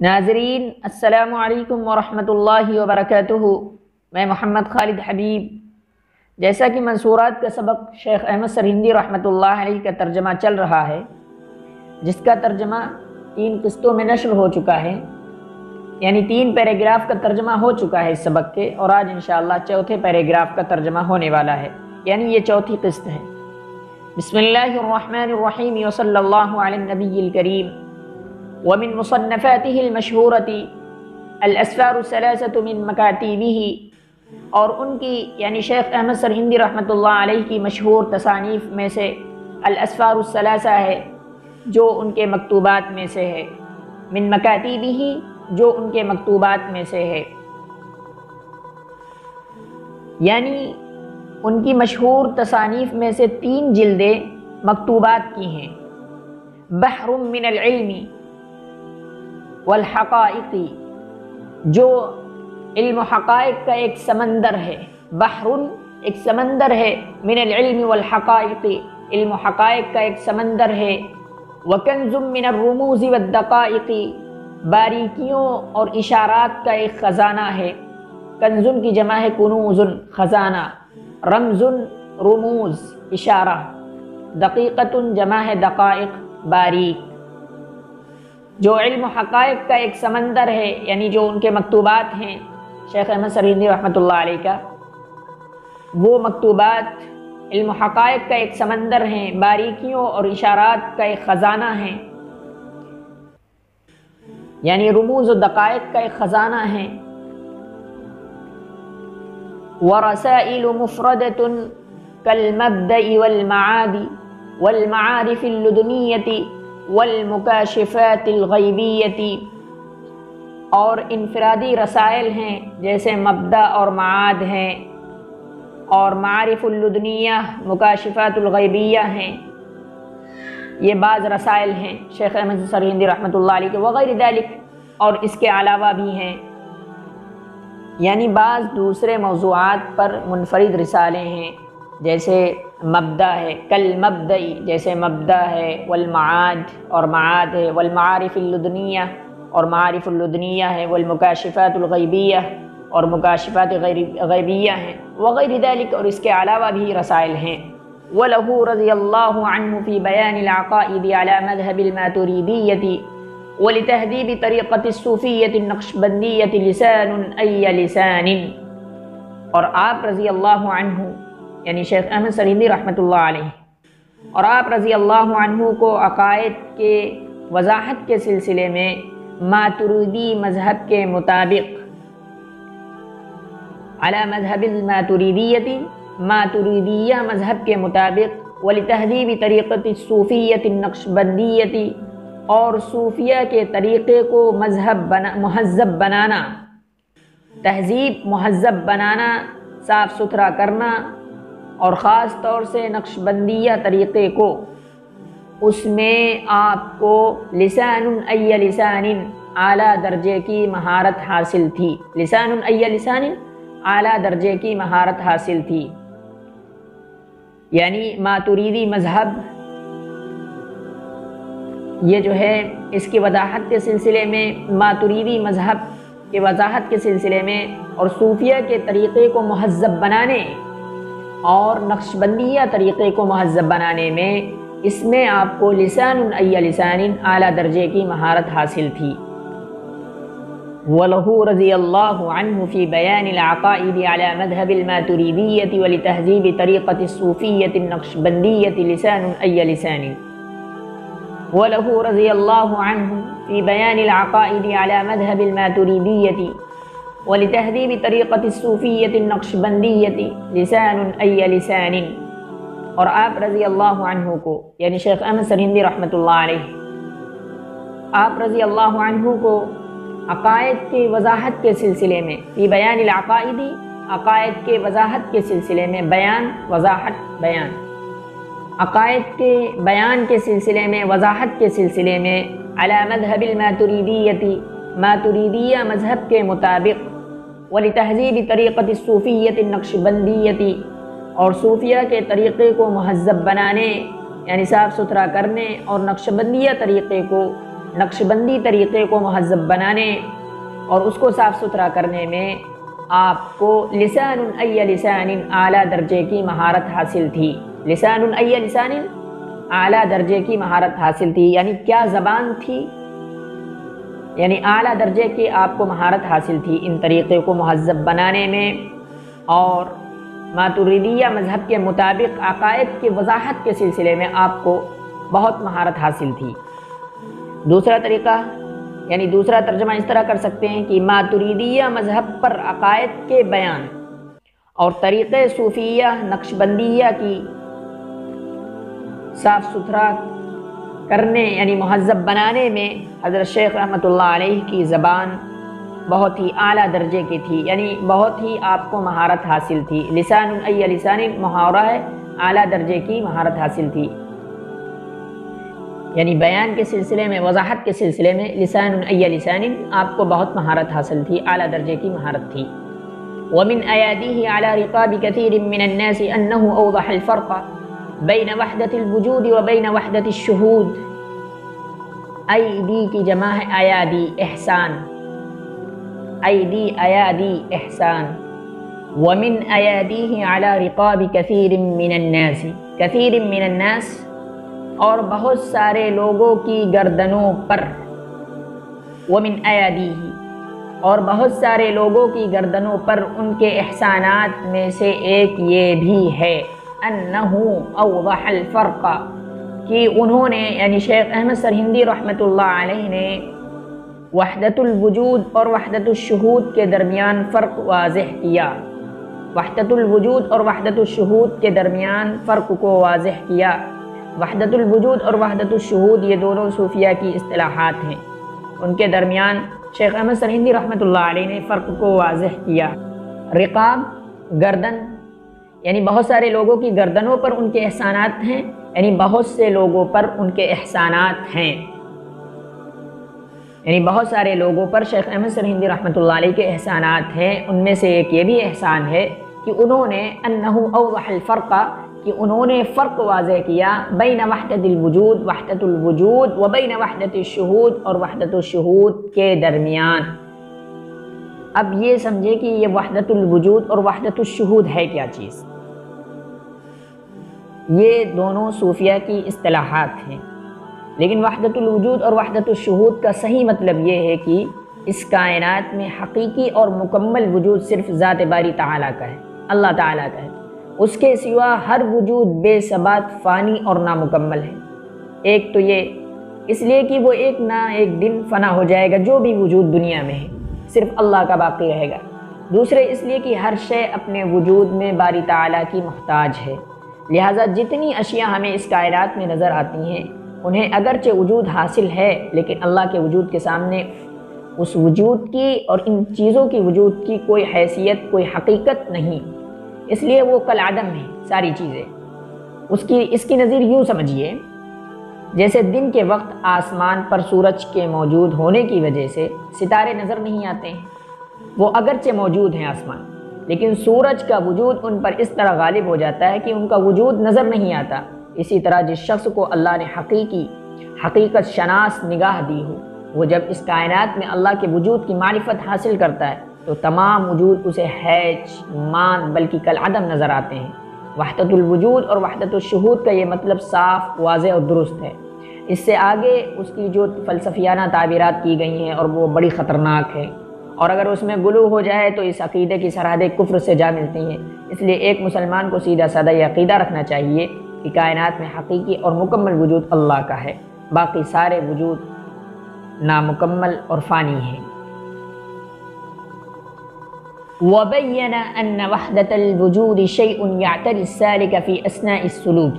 ناظرین السلام علیکم ورحمۃ اللہ وبرکاتہ۔ میں محمد خالد حبیب۔ جیسا کہ منصورات کا سبق شیخ احمد سرہندی رحمۃ اللہ علیہ کا ترجمہ چل رہا ہے، جس کا ترجمہ 3 قسطوں میں نشر ہو چکا ہے، یعنی 3 پیراگراف کا ترجمہ ہو چکا ہے اس سبق کے، اور آج انشاءاللہ چوتھے پیراگراف کا ترجمہ ہونے والا ہے، یعنی یہ چوتھی قسط ہے۔ بسم اللہ الرحمن الرحیم وصلی اللہ علی النبی الکریم۔ ومن مصنفاته المشہورة الاسفار الثلاثة من مکاتیبہ، اور ان کی یعنی شیخ احمد سرہندی رحمۃ اللہ علیہ کی مشہور تصانیف میں سے الاسفار الثلاثہ ہے، جو ان کے مکتوبات میں سے ہے، من مکاتیبہ جو ان کے مکتوبات میں سے ہے، یعنی ان کی مشہور تصانیف میں سے 3 جلدیں مکتوبات کی ہیں۔ بحر من العلم والحقائق، جو علم و حقائق کا ایک سمندر ہے۔ بحر ایک سمندر ہے، من العلم والحقائق علم و حقائق کا ایک سمندر ہے۔ وکنز من الرموز والدقائق، باریکیوں اور اشارات کا ایک خزانہ ہے۔ کنزن کی جمع ہے کنوز، خزانہ۔ رمز رموز اشارہ، دقیقۃ جمع ہے دقائق باریک۔ جو علم و حقائق کا ایک سمندر ہے، یعنی جو ان کے مکتوبات ہیں شیخ احمد سرہندی رحمۃ اللہ علیہ کا، وہ مکتوبات علم و حقائق کا ایک سمندر ہیں، باریکیوں اور اشارات کا ایک خزانہ ہیں، یعنی رموز و دقائق کا ایک خزانہ ہے۔ ورسائل مفردۃ کالمبدأ والمعاد والمعارف اللدنیۃ والمکاشفات الغیبیۃ، اور انفرادی رسائل ہیں جیسے مبدأ اور معاد ہیں، اور معارف اللدنیہ مکاشفات الغیبیہ ہیں۔ یہ بعض رسائل ہیں شیخ احمد سرہندی رحمۃ اللہ علیہ کے، وغیر ذلک اور اس کے علاوہ بھی ہیں، یعنی بعض دوسرے موضوعات پر منفرد رسالے ہیں، جیسے مبدأ ہے، کل مبدئی جیسے مبدأ ہے، والمعاد اور معاد ہے، والمعارف اللدنیہ اور معارف اللدنیہ ہے، والمکاشفات الغیبیہ اور مکاشفات غیبیہ ہیں، وغیر ذلک اور اس کے علاوہ بھی رسائل ہیں۔ وَلَهُ رضی اللہ عنہ فی بیان العقائد علی مذہب الماتریدیۃ ولتہذیب طریقۃ الصوفیۃ النقشبندیۃ لسان ای لسان، اور آپ رضی اللہ عنہ یعنی شیخ احمد سرہندی رحمۃ اللہ علیہ، اور آپ رضی اللہ عنہ کو عقائد کے وضاحت کے سلسلے میں ماتریدی مذہب کے مطابق، علی مذہب الماتریدیۃ ماتریدیہ مذہب کے مطابق، ولتہذیب طریقۃ الصوفیۃ النقشبندیۃ اور صوفیہ کے طریقے کو مہذب بنانا، تہذیب مہذب بنانا، صاف ستھرا کرنا، اور خاص طور سے نقشبندیہ طریقے کو، اس میں آپ کو لسان ای لسان اعلیٰ درجے کی مہارت حاصل تھی۔ لسان ای لسان اعلیٰ درجے کی مہارت حاصل تھی، یعنی ماتریدی مذہب یہ جو ہے اس کی وضاحت کے سلسلے میں، ماتریدی مذہب کی وضاحت کے سلسلے میں اور صوفیہ کے طریقے کو مہذب بنانے اور نقشبندیہ طریقے کو مہذب بنانے میں، اس میں آپ کو لسان ای لسان اعلیٰ درجے کی مہارت حاصل تھی۔ وَلَهُ رضی اللہ عنہ فی بیان العقائد علی مذہب الماتریدیۃ ولتہذیب طریقۃ الصوفیۃ النقشبندیۃ لسان ای لسان۔ وَلَهُ رضی اللہ عنہ فی بیان العقائد علی مذہب الماتریدیۃ ولتہذیب طریقۃ الصوفیۃ النقشبندیۃ لسان ای لسان، اور آپ رضی اللہ عنہ کو یعنی شیخ احمد سرہندی رحمۃ اللہ علیہ، آپ رضی اللہ عنہ کو عقائد کی وضاحت کے سلسلے میں، فی بیان العقائد عقائد کے وضاحت کے سلسلے میں، بیان وضاحت بیان، عقائد کے بیان کے سلسلے میں، وضاحت کے سلسلے میں، علی مذہب الماتریدیۃ ماتریدیہ مذہب کے مطابق، ولتہذیب طریقۃ الصوفیۃ النقشبندیۃ اور صوفیہ کے طریقے کو مہذب بنانے یعنی صاف ستھرا کرنے، اور نقشبندیہ طریقے کو نقشبندی طریقے کو مہذب بنانے اور اس کو صاف ستھرا کرنے میں آپ کو لسان ای لسان اعلیٰ درجے کی مہارت حاصل تھی۔ لسان ای لسان اعلیٰ درجے کی مہارت حاصل تھی، یعنی کیا زبان تھی، یعنی اعلیٰ درجے کی آپ کو مہارت حاصل تھی ان طریقے کو مہذب بنانے میں، اور ماتریدیہ مذہب کے مطابق عقائد کی وضاحت کے سلسلے میں آپ کو بہت مہارت حاصل تھی۔ دوسرا طریقہ یعنی دوسرا ترجمہ اس طرح کر سکتے ہیں کہ ماتریدیہ مذہب پر عقائد کے بیان اور طریقے صوفیہ نقشبندیہ کی صاف ستھرا کرنے یعنی مہذب بنانے میں حضرت شیخ رحمۃ اللہ علیہ کی زبان بہت ہی اعلیٰ درجے کی تھی، یعنی بہت ہی آپ کو مہارت حاصل تھی۔ لسان ای لسان محاورہ ہے، اعلیٰ درجے کی مہارت حاصل تھی، یعنی بیان کے سلسلے میں، وضاحت کے سلسلے میں لسان ای لسان آپ کو بہت مہارت حاصل تھی، اعلیٰ درجے کی مہارت تھی۔ ومن ایادیہ علی رقاب کثیر من الناس انہ اوضح الفرق بین وحدت الوجود و بین وحدت الشہود۔ ایدی کی جمع ہے ایادی، احسان، ایدی ایادی احسان۔ ومن ایادیہ علی رقاب کثیر من الناس، کثیر من الناس اور بہت سارے لوگوں کی گردنوں پر، ومن ایادیہ اور بہت سارے لوگوں کی گردنوں پر ان کے احسانات میں سے ایک یہ بھی ہے انہ اوضح الفرق کہ انہوں نے یعنی شیخ احمد سرہندی رحمۃ اللہ علیہ نے وحدت الوجود اور وحدت الشہود کے درمیان فرق واضح کیا، وحدت الوجود اور وحدت الشہود کے درمیان فرق کو واضح کیا۔ وحدت الوجود اور وحدت الشہود یہ دونوں صوفیہ کی اصطلاحات ہیں، ان کے درمیان شیخ احمد سرہندی رحمۃ اللہ علیہ نے فرق کو واضح کیا۔ رقاب گردن، یعنی بہت سارے لوگوں کی گردنوں پر ان کے احسانات ہیں، یعنی بہت سے لوگوں پر ان کے احسانات ہیں، یعنی بہت سارے لوگوں پر شیخ احمد سرہندی رحمۃ اللہ علیہ کے احسانات ہیں۔ ان میں سے ایک یہ بھی احسان ہے کہ انہوں نے انہ اوضح الفرق کہ انہوں نے فرق واضح کیا بین وحدت الوجود، وحدت الوجود و بین وحدت الشہود اور وحدت الشہود کے درمیان۔ اب یہ سمجھے کہ یہ وحدت الوجود اور وحدت الشہود ہے کیا چیز۔ یہ دونوں صوفیہ کی اصطلاحات ہیں، لیکن وحدت الوجود اور وحدت الشہود کا صحیح مطلب یہ ہے کہ اس کائنات میں حقیقی اور مکمل وجود صرف ذات باری تعالیٰ کا ہے، اللہ تعالیٰ کا ہے، اس کے سوا ہر وجود بے ثبات، فانی اور نامکمل ہے۔ ایک تو یہ اس لیے کہ وہ ایک نہ ایک دن فنا ہو جائے گا، جو بھی وجود دنیا میں ہے صرف اللہ کا باقی رہے گا۔ دوسرے اس لیے کہ ہر شے اپنے وجود میں باری تعالیٰ کی محتاج ہے، لہٰذا جتنی اشیاء ہمیں اس کائنات میں نظر آتی ہیں انہیں اگرچہ وجود حاصل ہے، لیکن اللہ کے وجود کے سامنے اس وجود کی اور ان چیزوں کی وجود کی کوئی حیثیت، کوئی حقیقت نہیں، اس لیے وہ کالعدم ہے ساری چیزیں۔ اس کی نظیر یوں سمجھیے جیسے دن کے وقت آسمان پر سورج کے موجود ہونے کی وجہ سے ستارے نظر نہیں آتے ہیں، وہ اگرچہ موجود ہیں آسمان، لیکن سورج کا وجود ان پر اس طرح غالب ہو جاتا ہے کہ ان کا وجود نظر نہیں آتا۔ اسی طرح جس شخص کو اللہ نے حقیقت شناس نگاہ دی ہو، وہ جب اس کائنات میں اللہ کے وجود کی معرفت حاصل کرتا ہے تو تمام وجود اسے ہیج مان بلکہ کالعدم نظر آتے ہیں۔ وحدت الوجود اور وحدت الشہود کا یہ مطلب صاف، واضح اور درست ہے۔ اس سے آگے اس کی جو فلسفیانہ تعبیرات کی گئی ہیں اور وہ بڑی خطرناک ہے، اور اگر اس میں غلو ہو جائے تو اس عقیدے کی سرحدیں کفر سے جا ملتی ہیں۔ اس لیے ایک مسلمان کو سیدھا سادہ یہ عقیدہ رکھنا چاہیے کہ کائنات میں حقیقی اور مکمل وجود اللہ کا ہے، باقی سارے وجود نامکمل اور فانی ہیں۔ وبين أن وحدة الوجود شيء يعتري السالك في أثناء السلوك،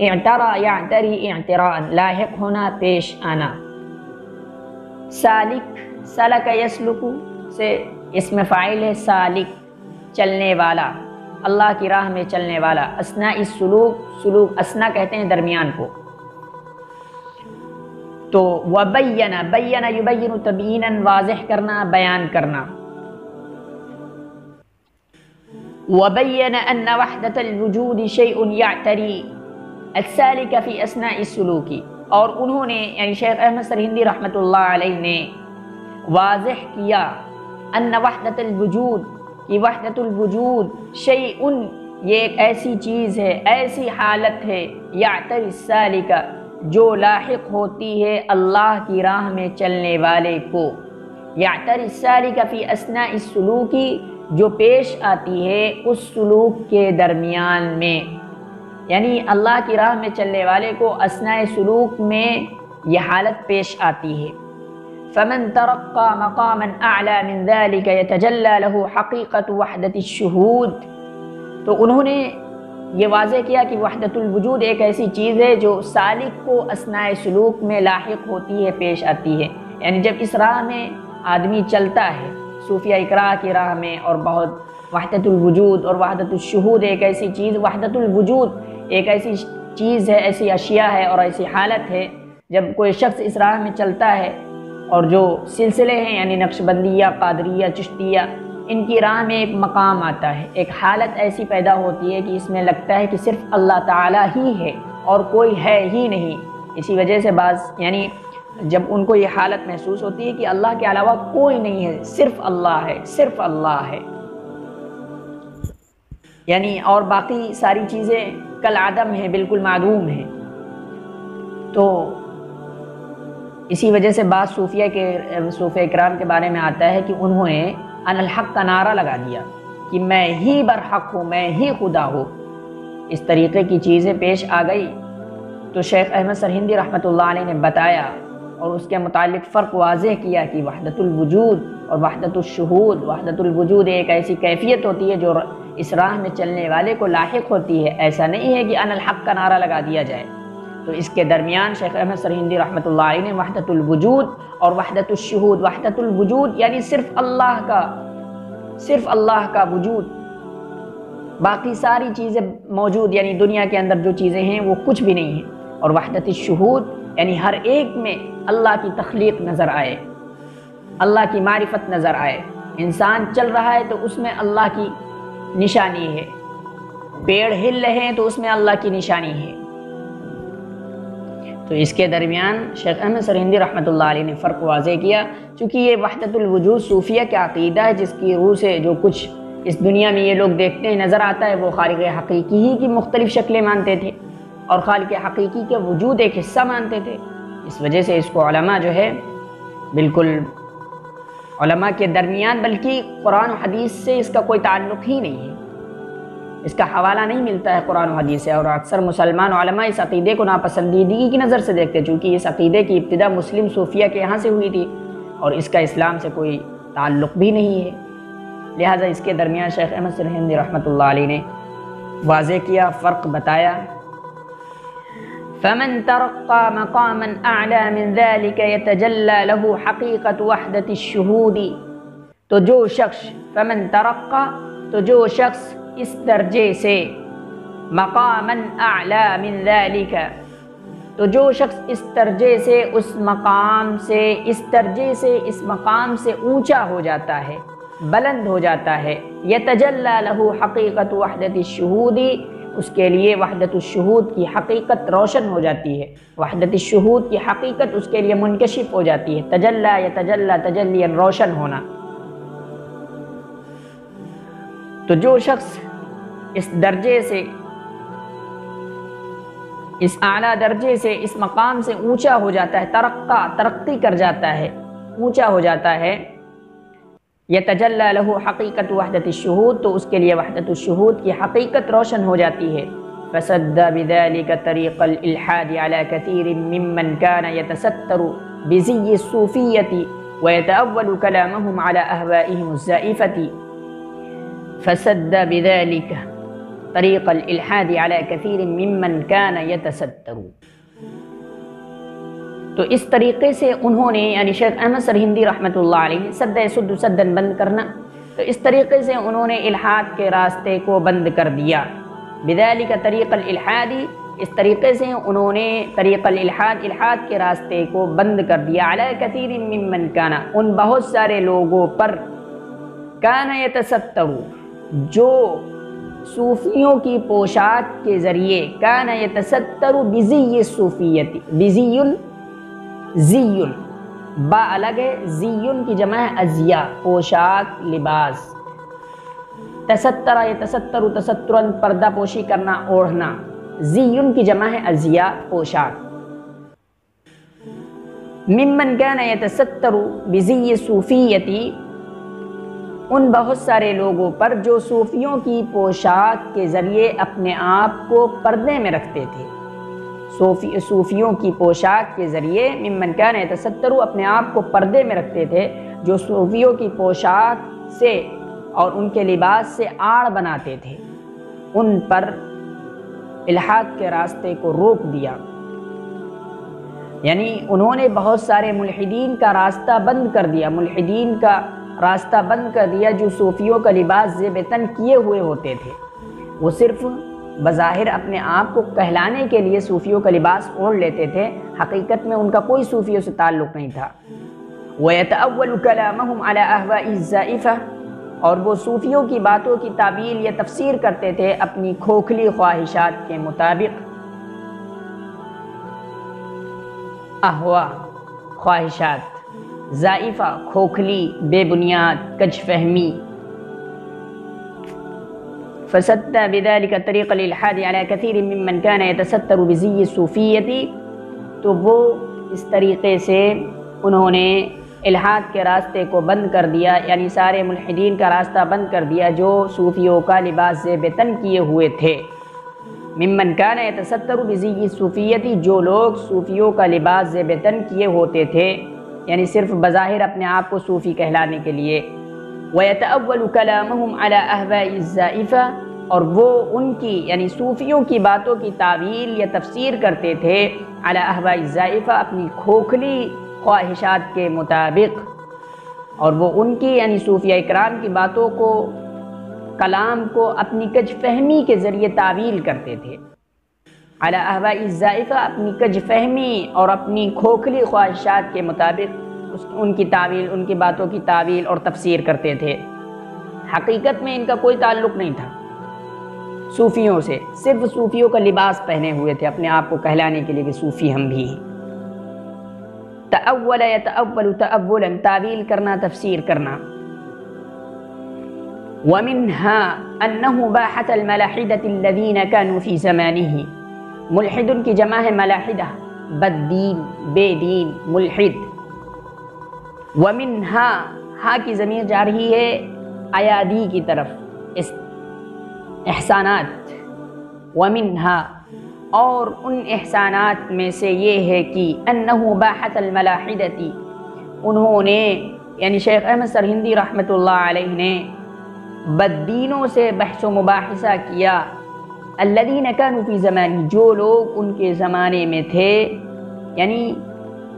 اعترى يعتري اعتراء، لاحق ہونا، پیش آنا۔ سالک، سلک یسلک سے اسم فاعل ہے، سالک چلنے والا، اللہ کی راہ میں چلنے والا۔ اثناء السلوک، سلوک اثنا کہتے ہیں درمیان کو۔ تو وبین، بین یبین تبیینا، واضح کرنا، بیان کرنا۔ وبين أن وحدة الوجود شيء يعتري السالك في أثناء السلوك، اور انہوں نے یعنی شیخ احمد سرہندی رحمۃ اللہ علیہ نے واضح کیا ان وحدت الوجود کہ وحدت الوجود شیء، یہ ایک ایسی چیز ہے، ایسی حالت ہے، یعتری السالک، جو لاحق ہوتی ہے اللہ کی راہ میں چلنے والے کو، یعتری السالک فی اثناء السلوک، جو پیش آتی ہے اس سلوک کے درمیان میں، یعنی اللہ کی راہ میں چلنے والے کو اثناء سلوک میں یہ حالت پیش آتی ہے۔ فمن ترقى مقاما اعلی من ذلك يتجلى له حقیقت وحدت الشہود، تو انہوں نے یہ واضح کیا کہ وحدت الوجود ایک ایسی چیز ہے جو سالک کو اثناء سلوک میں لاحق ہوتی ہے، پیش آتی ہے، یعنی جب اس راہ میں آدمی چلتا ہے صوفیہ اقراء کی راہ میں، اور بہت وحدت الوجود اور وحدت الشہود ایک ایسی چیز، وحدت الوجود ایک ایسی چیز ہے، ایسی اشیاء ہے اور ایسی حالت ہے، جب کوئی شخص اس راہ میں چلتا ہے، اور جو سلسلے ہیں یعنی نقشبندیہ، قادریہ، چشتیہ، ان کی راہ میں ایک مقام آتا ہے، ایک حالت ایسی پیدا ہوتی ہے کہ اس میں لگتا ہے کہ صرف اللہ تعالیٰ ہی ہے اور کوئی ہے ہی نہیں۔ اسی وجہ سے بعض یعنی جب ان کو یہ حالت محسوس ہوتی ہے کہ اللہ کے علاوہ کوئی نہیں ہے، صرف اللہ ہے، صرف اللہ ہے، یعنی اور باقی ساری چیزیں کالعدم ہیں، بالکل معدوم ہیں، تو اسی وجہ سے بعض صوفیہ اکرام کے بارے میں آتا ہے کہ انہوں نے ان الحق کا نعرہ لگا دیا کہ میں ہی برحق ہوں، میں ہی خدا ہوں۔ اس طریقے کی چیزیں پیش آ گئی تو شیخ احمد سرہندی رحمۃ اللہ علیہ نے بتایا اور اس کے متعلق فرق واضح کیا کہ وحدت الوجود اور وحدت الشہود، وحدت الوجود ایک ایسی کیفیت ہوتی ہے جو اس راہ میں چلنے والے کو لاحق ہوتی ہے، ایسا نہیں ہے کہ ان الحق کا نعرہ لگا دیا جائے۔ تو اس کے درمیان شیخ احمد سرہندی رحمۃ اللہ علیہ نے وحدت الوجود اور وحدت الشہود، وحدت الوجود یعنی صرف اللہ کا وجود، باقی ساری چیزیں موجود، یعنی دنیا کے اندر جو چیزیں ہیں وہ کچھ بھی نہیں ہیں، اور وحدت الشہود یعنی ہر ایک میں اللہ کی تخلیق نظر آئے، اللہ کی معرفت نظر آئے، انسان چل رہا ہے تو اس میں اللہ کی نشانی ہے، پیڑ ہل رہے ہیں تو اس میں اللہ کی نشانی ہے۔ تو اس کے درمیان شیخ احمد سرہندی رحمۃ اللہ علیہ نے فرق واضح کیا، چونکہ یہ وحدت الوجود صوفیہ کا عقیدہ ہے، جس کی روح سے جو کچھ اس دنیا میں یہ لوگ دیکھتے ہیں نظر آتا ہے، وہ خالق حقیقی ہی کی مختلف شکلیں مانتے تھے اور خالق حقیقی کے وجود ایک حصہ مانتے تھے۔ اس وجہ سے اس کو علماء جو ہے بالکل علماء کے درمیان، بلکہ قرآن و حدیث سے اس کا کوئی تعلق ہی نہیں ہے، اس کا حوالہ نہیں ملتا ہے قرآن و حدیث سے، اور اکثر مسلمان علماء اس عقیدے کو ناپسندیدگی کی نظر سے دیکھتے، چونکہ اس عقیدے کی ابتدا مسلم صوفیہ کے یہاں سے ہوئی تھی اور اس کا اسلام سے کوئی تعلق بھی نہیں ہے، لہٰذا اس کے درمیان شیخ احمد سرہندی رحمۃ اللہ علیہ نے واضح کیا، فرق بتایا۔ فمن ترقى مقاما اعلى من ذلك يتجلى له حقیقت وحدت الشہود، تو جو شخص فمن ترقى، تو جو شخص اس درجے سے مقاما اعلی من ذلك، تو جو شخص اس درجے سے اس مقام سے اس درجے سے اس مقام سے اونچا ہو جاتا ہے، بلند ہو جاتا ہے، یتجلی له حقیقت وحدت الشہود، اس کے لیے وحدت الشہود کی حقیقت روشن ہو جاتی ہے، وحدت الشہود کی حقیقت اس کے لیے منکشف ہو جاتی ہے، تجلی یتجلی تجلیا روشن ہونا۔ تو جو شخص اس درجے سے اس اعلیٰ درجے سے اس مقام سے اونچا ہو جاتا ہے، ترقی کر جاتا ہے، اونچا ہو جاتا ہے، یتجلی لہ حقیقت وحدت الشہود، تو اس کے لیے وحدت الشہود کی حقیقت روشن ہو جاتی ہے۔ فسد بذلك طریق الالحاد على كثير ممن كان يتستر بزي الصوفیة ويتأول كلامهم على أهوائهم الزائفة، فسد بذلك طریق الالحاد على كثير ممن كان يتستر، تو اس طریقے سے انہوں نے یعنی شیخ احمد سرہندی رحمۃ اللہ علیہ سد سد سدن بند کرنا، تو اس طریقے سے انہوں نے الحاد کے راستے کو بند کر دیا، بذالک طریق الالحاد، اس طریقے سے انہوں نے طریق الالحاد، الحاد کے راستے کو بند کر دیا، علی کثیر ممن کان، ان بہت سارے لوگوں پر، کان یتستر، جو صوفیوں کی پوشاک کے ذریعے کان یتستر بزی الصوفیتی، زی با الگ ہے، زیون کی جمع ہے ازیا، پوشاک، لباس. تستر یتستر تسترن، پردہ پوشی کرنا، اوڑھنا. زیون کی جمع ہے ازیا، پوشاک. ممن کان یتستر بزی الصوفیتی، ان بہت سارے لوگوں پر جو صوفیوں کی پوشاک کے ذریعے اپنے آپ کو پردے میں رکھتے تھے. صوفیوں کی پوشاک کے ذریعے ممن کان یتستر، اپنے آپ کو پردے میں رکھتے تھے، جو صوفیوں کی پوشاک سے اور ان کے لباس سے آڑ بناتے تھے، ان پر الحاد کے راستے کو روک دیا. یعنی انہوں نے بہت سارے ملحدین کا راستہ بند کر دیا، ملحدین کا راستہ بند کر دیا جو صوفیوں کا لباس زیب تن کیے ہوئے ہوتے تھے. وہ صرف بظاہر اپنے آپ کو کہلانے کے لیے صوفیوں کا لباس اوڑھ لیتے تھے، حقیقت میں ان کا کوئی صوفیوں سے تعلق نہیں تھا. وَيَتَأَوَّلُ كَلَامَهُمْ عَلَى أَهْوَاءِ الزَّائِفَةِ، اور وہ صوفیوں کی باتوں کی تعبیر یا تفسیر کرتے تھے اپنی کھوکھلی خواہشات کے مطابق. احوا خواہشات، زائفہ کھوکھلی، بے بنیاد، کج فہمی. فسد بذلك طریق الالحاد على كثير ممن كان يتستر بزي الصوفیة، تو وہ اس طریقے سے انہوں نے الحاد کے راستے کو بند کر دیا، یعنی سارے ملحدین کا راستہ بند کر دیا جو صوفیوں کا لباس زیب تن کیے ہوئے تھے. ممن کان یتستر بزی الصوفیتی، جو لوگ صوفیوں کا لباس زیب تن کیے ہوتے تھے، یعنی صرف بظاہر اپنے آپ کو صوفی کہلانے کے لیے. وَيَتَأَوَّلُ كَلَامَهُمْ عَلَى أَهْوَاءِ الزَّائِفَةِ، اور وہ ان کی یعنی صوفیوں کی باتوں کی تعویل یا تفسیر کرتے تھے علی احواء الزائفہ، اپنی کھوکھلی خواہشات کے مطابق. اور وہ ان کی یعنی صوفیہ اکرام کی باتوں کو، کلام کو اپنی کج فہمی کے ذریعے تعویل کرتے تھے. علی احواء الزائفہ، اپنی کج فہمی اور اپنی کھوکھلی خواہشات کے مطابق ان کی تعویل، ان کی باتوں کی تعویل اور تفسیر کرتے تھے. حقیقت میں ان کا کوئی تعلق نہیں تھا صوفیوں سے، صرف صوفیوں کا لباس پہنے ہوئے تھے اپنے آپ کو کہلانے کے لیے کہ صوفی ہم بھی ہیں. تأول یتأول تأولا، تعویل کرنا، تفسیر کرنا. ومنها أنه باحث الملاحدة الذين كانوا في زمانه، ملحد کی جمع ہے ملاحدہ، بد دین، بے دین، ملحد. ومنها، ہا کی ضمیر جا رہی ہے ایادی کی طرف، احسانات. ومنها، اور ان احسانات میں سے یہ ہے کہ انه باحث الملاحدة، انہوں نے یعنی شیخ احمد سرہندی رحمۃ اللہ علیہ نے بددینوں سے بحث و مباحثہ کیا. الذین کانوا فی زمانی، جو لوگ ان کے زمانے میں تھے، یعنی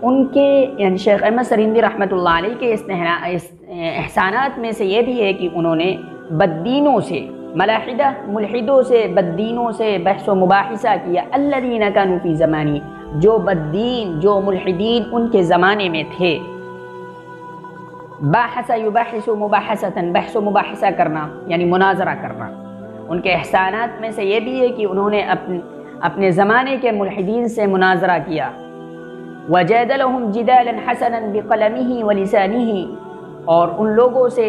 ان کے یعنی شیخ احمد سرہندی رحمۃ اللہ علیہ کے احسانات میں سے یہ بھی ہے کہ انہوں نے بددینوں سے، ملاحدہ ملحدوں سے، بددینوں سے بحث و مباحثہ کیا. الذین کانوا فی زمانی، جو بددین، جو ملحدین ان کے زمانے میں تھے. باحث یباحث مباحثۃ، بحث و مباحثہ کرنا یعنی مناظرہ کرنا. ان کے احسانات میں سے یہ بھی ہے کہ انہوں نے اپنے زمانے کے ملحدین سے مناظرہ کیا. وجادلهم جدالا حسنا بقلمه ولسانه، اور ان لوگوں سے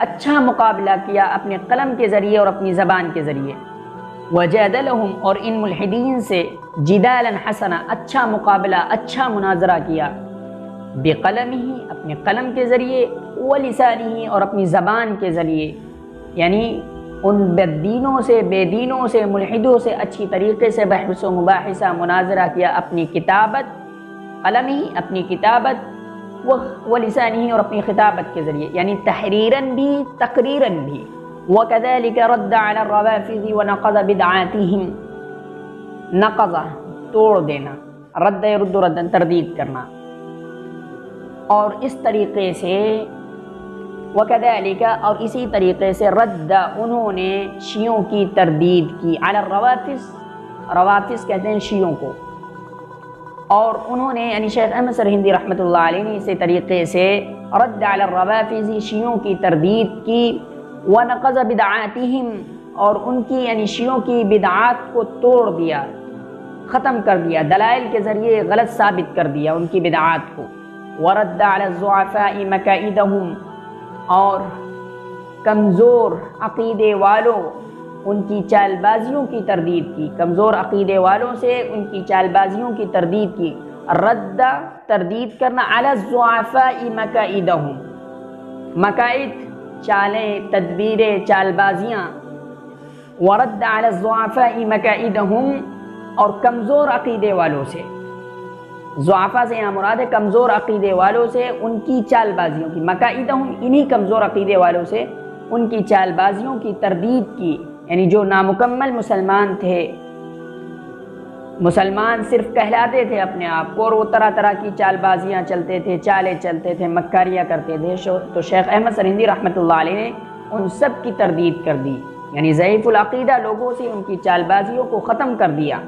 اچھا مقابلہ کیا اپنے قلم کے ذریعے اور اپنی زبان کے ذریعے. وجادلهم، اور ان ملحدین سے جدالا حسنا، اچھا مقابلہ، اچھا مناظرہ کیا. بقلمه، اپنے قلم کے ذریعے، ولسانه، اور اپنی زبان کے ذریعے. یعنی ان بددینوں سے، بے دینوں سے، ملحدوں سے اچھی طریقے سے بحث و مباحثہ، مناظرہ کیا اپنی کتابت، قلم ہی اپنی کتابت، ولسانہ اور اپنی خطابت کے ذریعے، یعنی تحریراً بھی تقریراً بھی. وَكَذَلِكَ رَدَّ عَلَى الرَّوَافِضِ وَنَقَضَ بِدْعَاتِهِمْ، نقض توڑ دینا، رد يرد ردن تردید کرنا. اور اس طریقے سے وَكَذَلِكَ، اور اسی طریقے سے رد، انہوں نے شیعوں کی تردید کی. علی الروافض، روافض کہتے ہیں شیعوں کو. اور انہوں نے یعنی شیخ احمد سرہندی رحمۃ اللہ علیہ نے اسی طریقے سے رد علی الروافض، شیعوں کی تردید کی. وَنَقَضَ بِدْعَاتِهِمْ، اور ان کی یعنی شیعوں کی بدعات کو توڑ دیا، ختم کر دیا، دلائل کے ذریعے غلط ثابت کر دیا ان کی بدعات کو۔ ورد علی الضعفاء مکائدہم، اور کمزور عقیدے والوں ان کی چال بازیوں کی تردید کی، کمزور عقیدے والوں سے ان کی چال بازیوں کی تردید کی۔ رد تردید کرنا، علی الضعفاء مکائدہم، مکائد چالیں، تدبیریں، چال بازیاں۔ ورد علی الضعفاء مکائدہم، اور کمزور عقیدے والوں سے، ضعفاء سے یہاں مراد ہے کمزور عقیدے والوں سے ان کی چال بازیوں کی، مکائدہم انہی کمزور عقیدے والوں سے ان کی چال بازیوں کی تردید کی، یعنی جو نامکمل مسلمان تھے، مسلمان صرف کہلاتے تھے اپنے آپ کو اور وہ طرح طرح کی چال بازیاں چلتے تھے، چالیں چلتے تھے، مکاریاں کرتے تھے، تو شیخ احمد سرہندی رحمۃ اللہ علیہ نے ان سب کی تردید کر دی، یعنی ضعیف العقیدہ لوگوں سے ان کی چال بازیوں کو ختم کر دیا۔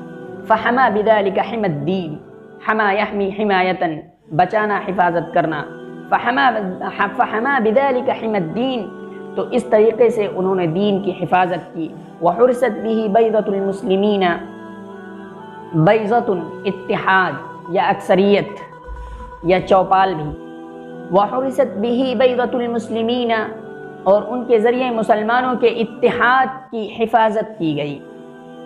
فحما بذلک حمی الدین، حما یحمی حمایتاً، بچانا، حفاظت کرنا، فحما بذلک حمی الدین، تو اس طریقے سے انہوں نے دین کی حفاظت کی۔ وحرست به بیضۃ المسلمین، بیضۃ اتحاد یا اکثریت یا چوپال بھی، وحرست به بیضۃ المسلمین، اور ان کے ذریعے مسلمانوں کے اتحاد کی حفاظت کی گئی۔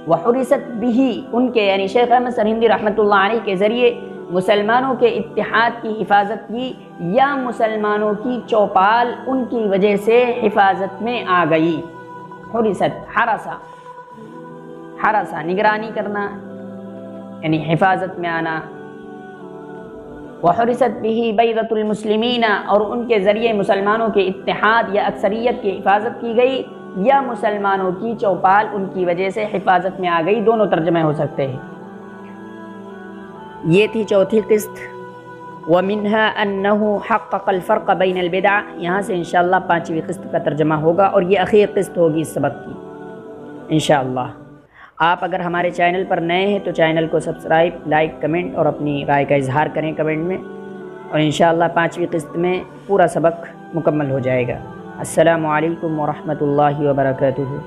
وحرست به، ان کے یعنی شیخ احمد سرہندی رحمۃ اللہ علیہ کے ذریعے مسلمانوں کے اتحاد کی حفاظت کی، یا مسلمانوں کی چوپال ان کی وجہ سے حفاظت میں آ گئی۔ حرست، حرسہ نگرانی کرنا یعنی حفاظت میں آنا۔ وحرست به بیضۃ المسلمین، اور ان کے ذریعے مسلمانوں کے اتحاد یا اکثریت کی حفاظت کی گئی، یا مسلمانوں کی چوپال ان کی وجہ سے حفاظت میں آ گئی، دونوں ترجمے ہو سکتے ہیں۔ یہ تھی چوتھی قسط۔ وَمِنْهَا أَنَّهُ حَقَّقَ الْفَرْقَ بَيْنَ الْبِدْعِ، یہاں سے انشاءاللہ پانچویں قسط کا ترجمہ ہوگا، اور یہ اخیر قسط ہوگی اس سبق کی انشاءاللہ۔ آپ اگر ہمارے چینل پر نئے ہیں تو چینل کو سبسکرائب، لائک، کمنٹ اور اپنی رائے کا اظہار کریں کمنٹ میں، اور انشاءاللہ پانچویں قسط میں پورا سبق مکمل ہو جائے گا۔ السلام علیکم ورحمۃ اللہ وبرکاتہ۔